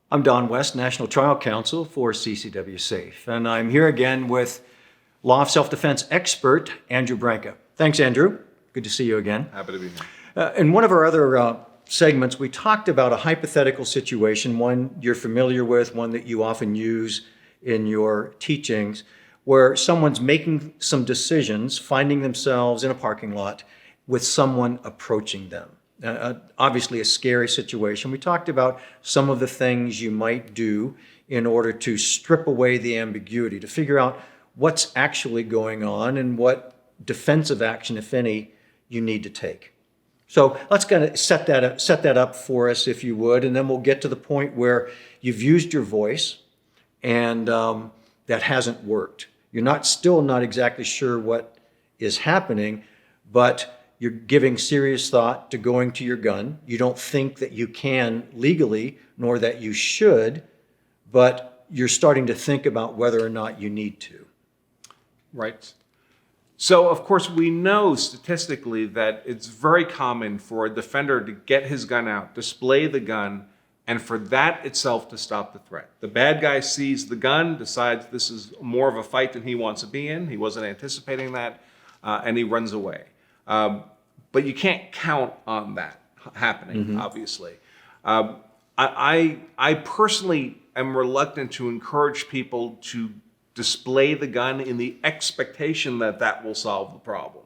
I'm Don West, National Trial Counsel for CCW SAFE, and I'm here again with law of self-defense expert Andrew Branca. Thanks, Andrew. Good to see you again. Happy to be here. In one of our other segments, we talked about a hypothetical situation, one you're familiar with, one that you often use in your teachings, where someone's making some decisions, finding themselves in a parking lot with someone approaching them. Obviously a scary situation. We talked about some of the things you might do in order to strip away the ambiguity, to figure out what's actually going on and what defensive action, if any, you need to take. So let's kind of set that up for us, if you would, and then we'll get to the point where you've used your voice and that hasn't worked. You're still not exactly sure what is happening, but you're giving serious thought to going to your gun. You don't think that you can legally, nor that you should, but you're starting to think about whether or not you need to. Right. So, of course, we know statistically that it's very common for a defender to get his gun out, display the gun, and for that itself to stop the threat. The bad guy sees the gun, decides this is more of a fight than he wants to be in. He wasn't anticipating that, and he runs away. But you can't count on that happening, obviously. I personally am reluctant to encourage people to display the gun in the expectation that that will solve the problem.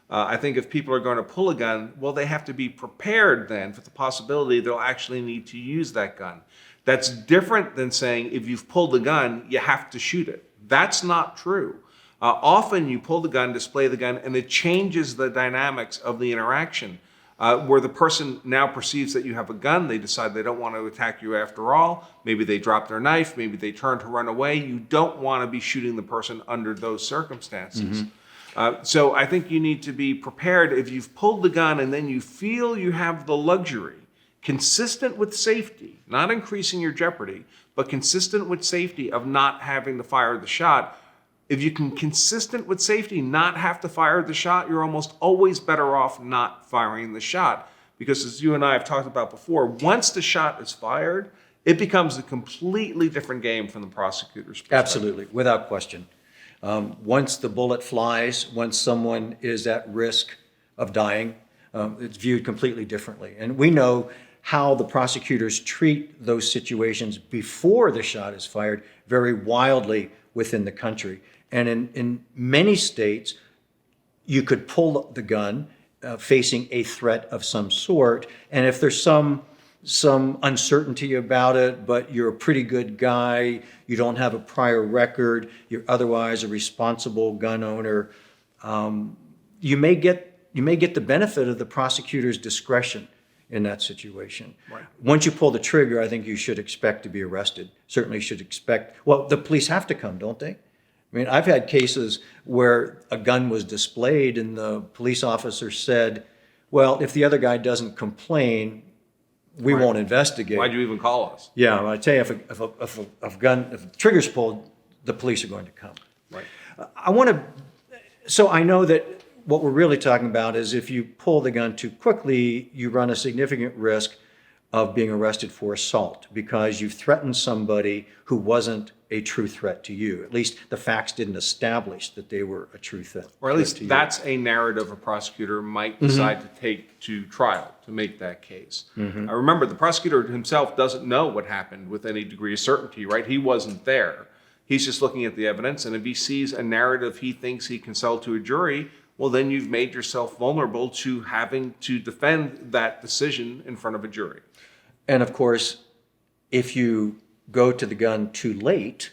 I think if people are going to pull a gun, well, they have to be prepared then for the possibility they'll actually need to use that gun. That's different than saying if you've pulled the gun, you have to shoot it. That's not true. Often you pull the gun, display the gun, and it changes the dynamics of the interaction. Where the person now perceives that you have a gun, they decide they don't want to attack you after all. Maybe they drop their knife, maybe they turn to run away. You don't want to be shooting the person under those circumstances. So I think you need to be prepared if you've pulled the gun and then you feel you have the luxury, consistent with safety, not increasing your jeopardy, but consistent with safety of not having to fire the shot. If you can, consistent with safety, not have to fire the shot, you're almost always better off not firing the shot. Because as you and I have talked about before, once the shot is fired, it becomes a completely different game from the prosecutor's perspective. Absolutely, without question. Once the bullet flies, once someone is at risk of dying, it's viewed completely differently. And we know how the prosecutors treat those situations before the shot is fired very wildly within the country. And in many states, you could pull the gun facing a threat of some sort. And if there's some uncertainty about it, but you're a pretty good guy, you don't have a prior record, you're otherwise a responsible gun owner, you may get the benefit of the prosecutor's discretion in that situation. Right. Once you pull the trigger, I think you should expect to be arrested. Certainly should expect, well, the police have to come, don't they? I mean, I've had cases where a gun was displayed and the police officer said, well, if the other guy doesn't complain, we won't investigate. Why'd you even call us? Yeah, I tell you, if the trigger's pulled, the police are going to come. Right. So I know that what we're really talking about is if you pull the gun too quickly, you run a significant risk of being arrested for assault because you've threatened somebody who wasn't a true threat to you. At least the facts didn't establish that they were a true threat. Or at least that's a narrative a prosecutor might decide to take to trial to make that case. Remember, the prosecutor himself doesn't know what happened with any degree of certainty, right? He wasn't there. He's just looking at the evidence, and if he sees a narrative he thinks he can sell to a jury, well, then you've made yourself vulnerable to having to defend that decision in front of a jury. And of course, if you go to the gun too late,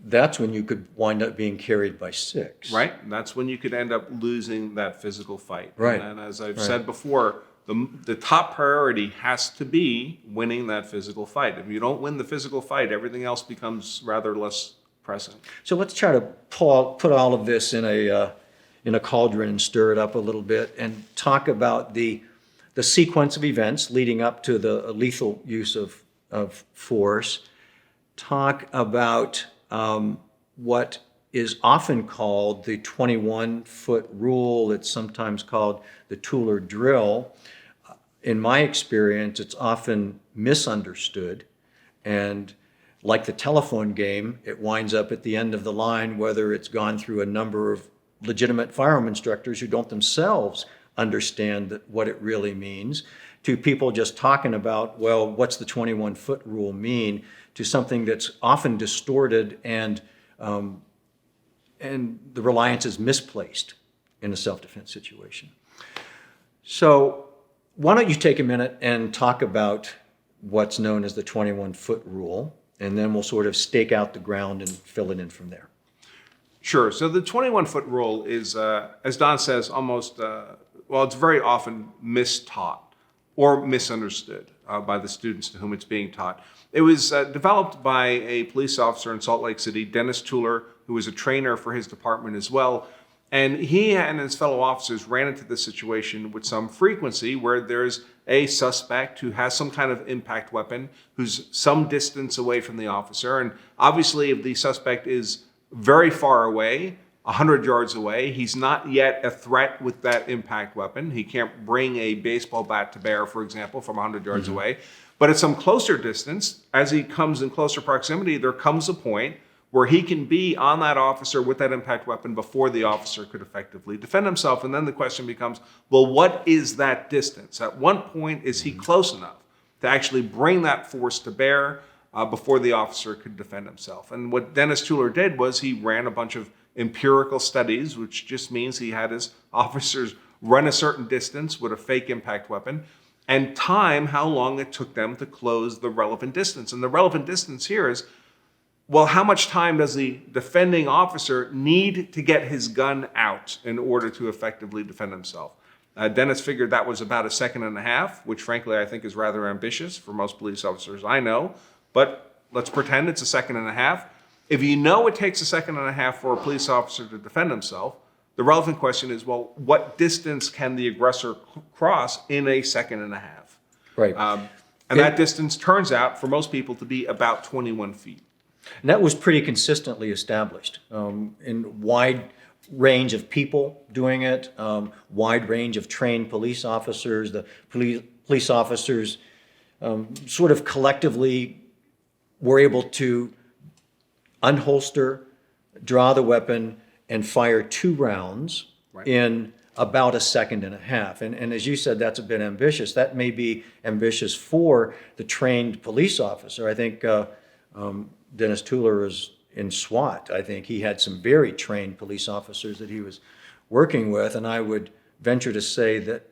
that's when you could wind up being carried by six. Right? And that's when you could end up losing that physical fight. Right. And as I've said before, the top priority has to be winning that physical fight. If you don't win the physical fight, everything else becomes rather less present. So let's try to put all of this in a cauldron and stir it up a little bit and talk about the sequence of events leading up to the lethal use of force. Talk about what is often called the 21-foot rule. It's sometimes called the Teuller Drill. In my experience, it's often misunderstood. And like the telephone game, it winds up at the end of the line, whether it's gone through a number of legitimate firearm instructors who don't themselves understand what it really means, to people just talking about, well, what's the 21-foot rule mean, to something that's often distorted and the reliance is misplaced in a self-defense situation. So why don't you take a minute and talk about what's known as the 21-foot rule, and then we'll sort of stake out the ground and fill it in from there. Sure. So the 21-foot rule is, as Don says, almost, it's very often mistaught or misunderstood by the students to whom it's being taught. It was developed by a police officer in Salt Lake City, Dennis Tular, who was a trainer for his department as well. And he and his fellow officers ran into this situation with some frequency where there's a suspect who has some kind of impact weapon, who's some distance away from the officer. And obviously, if the suspect is very far away, 100 yards away, he's not yet a threat with that impact weapon. He can't bring a baseball bat to bear, for example, from 100 yards away. But at some closer distance, as he comes in closer proximity, there comes a point where he can be on that officer with that impact weapon before the officer could effectively defend himself. And then the question becomes, well, what is that distance? At what point is he close enough to actually bring that force to bear before the officer could defend himself? And what Dennis Tular did was he ran a bunch of empirical studies, which just means he had his officers run a certain distance with a fake impact weapon and time how long it took them to close the relevant distance. And the relevant distance here is, well, how much time does the defending officer need to get his gun out in order to effectively defend himself? Dennis figured that was about 1.5 seconds, which frankly I think is rather ambitious for most police officers I know, but let's pretend it's 1.5 seconds. If you know it takes 1.5 seconds for a police officer to defend himself, the relevant question is, well, what distance can the aggressor cross in 1.5 seconds? Right. And that distance turns out for most people to be about 21 feet. And that was pretty consistently established in wide range of people doing it, wide range of trained police officers. The police officers sort of collectively were able to unholster, draw the weapon, and fire 2 rounds in about 1.5 seconds. And as you said, that's a bit ambitious. That may be ambitious for the trained police officer. I think Dennis Tular is in SWAT. I think he had some very trained police officers that he was working with. And I would venture to say that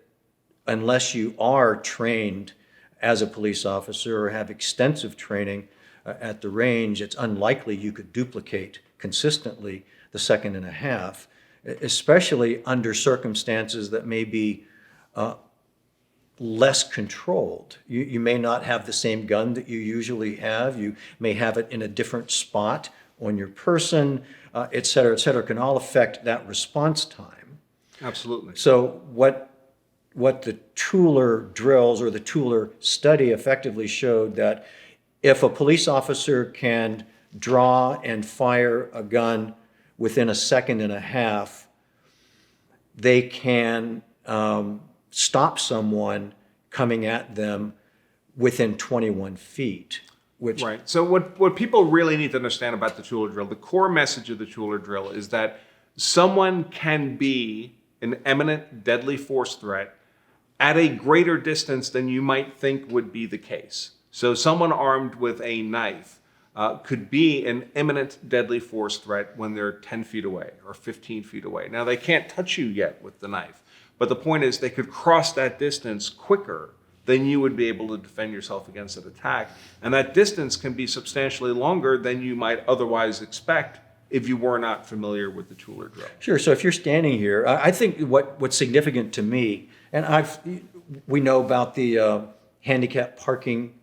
unless you are trained as a police officer or have extensive training at the range, it's unlikely you could duplicate consistently the 1.5 seconds, especially under circumstances that may be less controlled. You may not have the same gun that you usually have. You may have it in a different spot on your person, et cetera, can all affect that response time. Absolutely. So what the Teuller drills or the Teuller study effectively showed that if a police officer can draw and fire a gun within 1.5 seconds, they can stop someone coming at them within 21 feet. Right. So what people really need to understand about the Teuller drill, the core message of the Teuller drill is that someone can be an imminent deadly force threat at a greater distance than you might think would be the case. So someone armed with a knife could be an imminent deadly force threat when they're 10 feet away or 15 feet away. Now, they can't touch you yet with the knife, but the point is they could cross that distance quicker than you would be able to defend yourself against an attack. And that distance can be substantially longer than you might otherwise expect if you were not familiar with the Teuller drill. Sure. So if you're standing here, I think what's significant to me, and we know about the handicap parking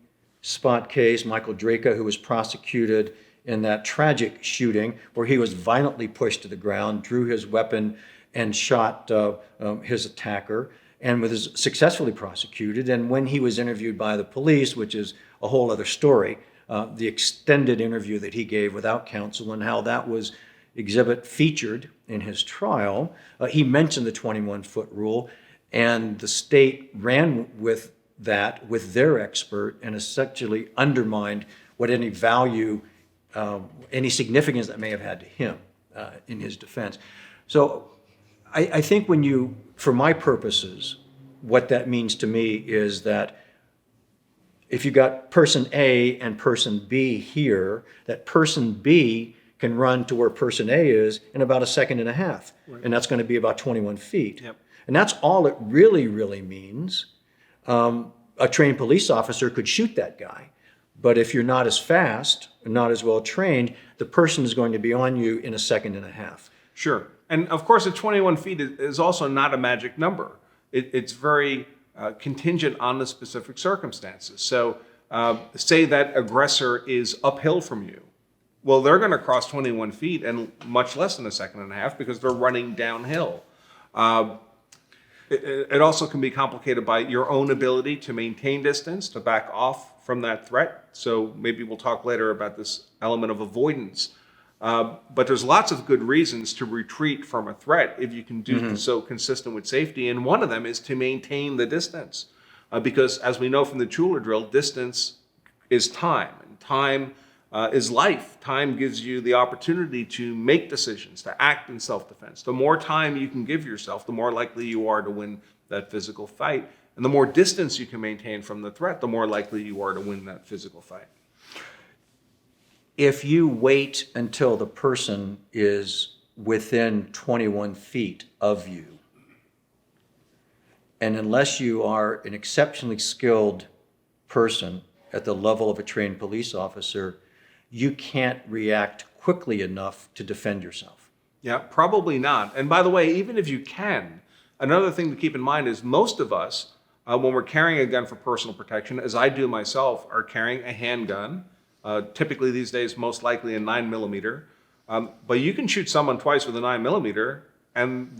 spot case, Michael Branca, who was prosecuted in that tragic shooting where he was violently pushed to the ground, drew his weapon, and shot his attacker, and was successfully prosecuted. And when he was interviewed by the police, which is a whole other story, the extended interview that he gave without counsel and how that was exhibit featured in his trial, he mentioned the 21-foot rule, and the state ran with that with their expert and essentially undermined what any value, any significance that may have had to him in his defense. So I think when you, for my purposes, what that means to me is that if you got person A and person B here, that person B can run to where person A is in about a second and a half. Right. And that's going to be about 21 feet. Yep. And that's all it really, really means. A trained police officer could shoot that guy. But if you're not as fast, not as well trained, the person is going to be on you in a second and a half. Sure. And of course, the 21 feet is also not a magic number. It's very contingent on the specific circumstances. So say that aggressor is uphill from you. Well, they're going to cross 21 feet in much less than a second and a half because they're running downhill. It also can be complicated by your own ability to maintain distance, to back off from that threat. So maybe we'll talk later about this element of avoidance. But there's lots of good reasons to retreat from a threat if you can do so consistent with safety. And one of them is to maintain the distance. Because as we know from the Tular Drill, distance is time. And time is life. Time gives you the opportunity to make decisions, to act in self-defense. The more time you can give yourself, the more likely you are to win that physical fight. And the more distance you can maintain from the threat, the more likely you are to win that physical fight. If you wait until the person is within 21 feet of you, and unless you are an exceptionally skilled person at the level of a trained police officer, you can't react quickly enough to defend yourself. Yeah, probably not. And by the way, even if you can, another thing to keep in mind is most of us, when we're carrying a gun for personal protection, as I do myself, are carrying a handgun, typically these days most likely a 9mm. But you can shoot someone twice with a 9mm and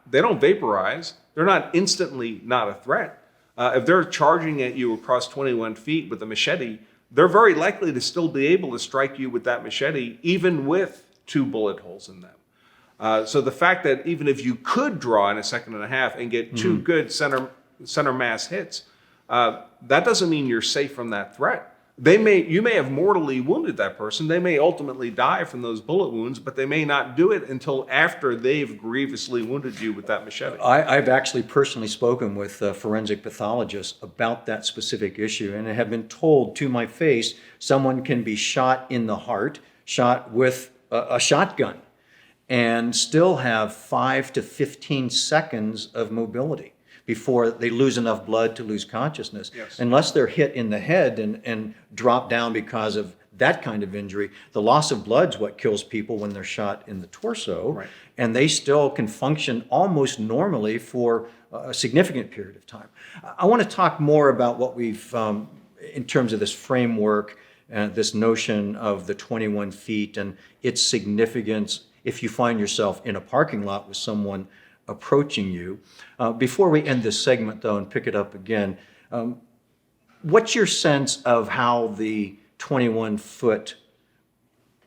they don't vaporize. They're not instantly not a threat. If they're charging at you across 21 feet with a machete, they're very likely to still be able to strike you with that machete, even with 2 bullet holes in them. So the fact that even if you could draw in a second and a half and get 2 good center mass hits, that doesn't mean you're safe from that threat. You may have mortally wounded that person. They may ultimately die from those bullet wounds, but they may not do it until after they've grievously wounded you with that machete. I've actually personally spoken with forensic pathologists about that specific issue, and I have been told to my face someone can be shot in the heart, shot with a shotgun, and still have 5 to 15 seconds of mobility before they lose enough blood to lose consciousness. Yes. Unless they're hit in the head and drop down because of that kind of injury, the loss of blood is what kills people when they're shot in the torso. Right. And they still can function almost normally for a significant period of time. I want to talk more about what we've, in terms of this framework, this notion of the 21 feet and its significance if you find yourself in a parking lot with someone approaching you. Before we end this segment, though, and pick it up again, what's your sense of how the 21-foot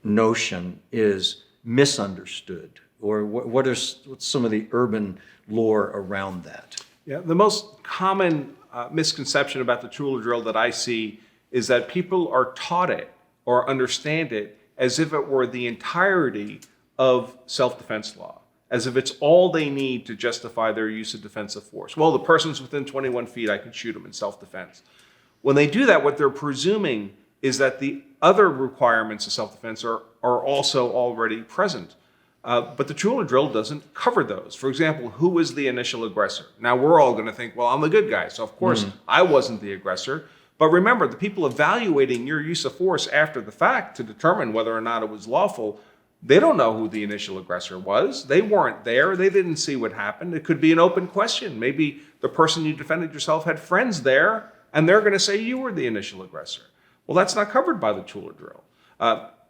notion is misunderstood? Or what's some of the urban lore around that? Yeah, the most common misconception about the Tular Drill that I see is that people are taught it or understand it as if it were the entirety of self-defense law, as if it's all they need to justify their use of defensive force. Well, the person's within 21 feet, I can shoot them in self-defense. When they do that, what they're presuming is that the other requirements of self-defense are also already present. But the Tular Drill doesn't cover those. For example, who was the initial aggressor? Now, we're all going to think, well, I'm the good guy, so of course I wasn't the aggressor. But remember, the people evaluating your use of force after the fact to determine whether or not it was lawful, they don't know who the initial aggressor was. They weren't there. They didn't see what happened. It could be an open question. Maybe the person you defended yourself had friends there, and they're going to say you were the initial aggressor. Well, that's not covered by the Tular Drill.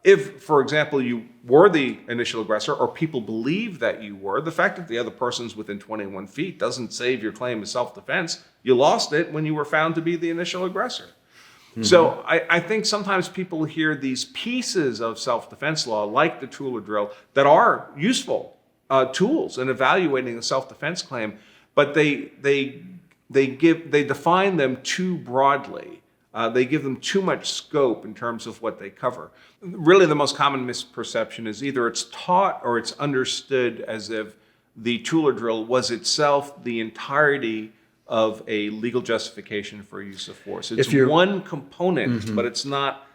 If, for example, you were the initial aggressor or people believe that you were, the fact that the other person's within 21 feet doesn't save your claim of self-defense. You lost it when you were found to be the initial aggressor. So I think sometimes people hear these pieces of self-defense law, like the Tular Drill, that are useful tools in evaluating a self-defense claim, but they define them too broadly. They give them too much scope in terms of what they cover. Really, the most common misperception is either it's taught or it's understood as if the Teuller drill was itself the entirety of a legal justification for use of force. It's one component, but it's not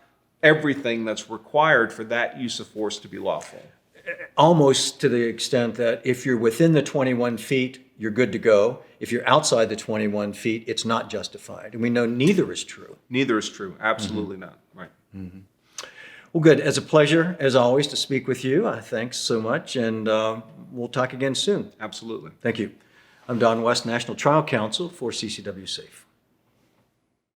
everything that's required for that use of force to be lawful. Almost to the extent that if you're within the 21 feet, you're good to go. If you're outside the 21 feet, it's not justified. And we know neither is true. Neither is true. Absolutely not. Right. Well, good. As a pleasure, as always, to speak with you. Thanks so much. And we'll talk again soon. Absolutely. Thank you. I'm Don West, National Trial Counsel for CCW SAFE.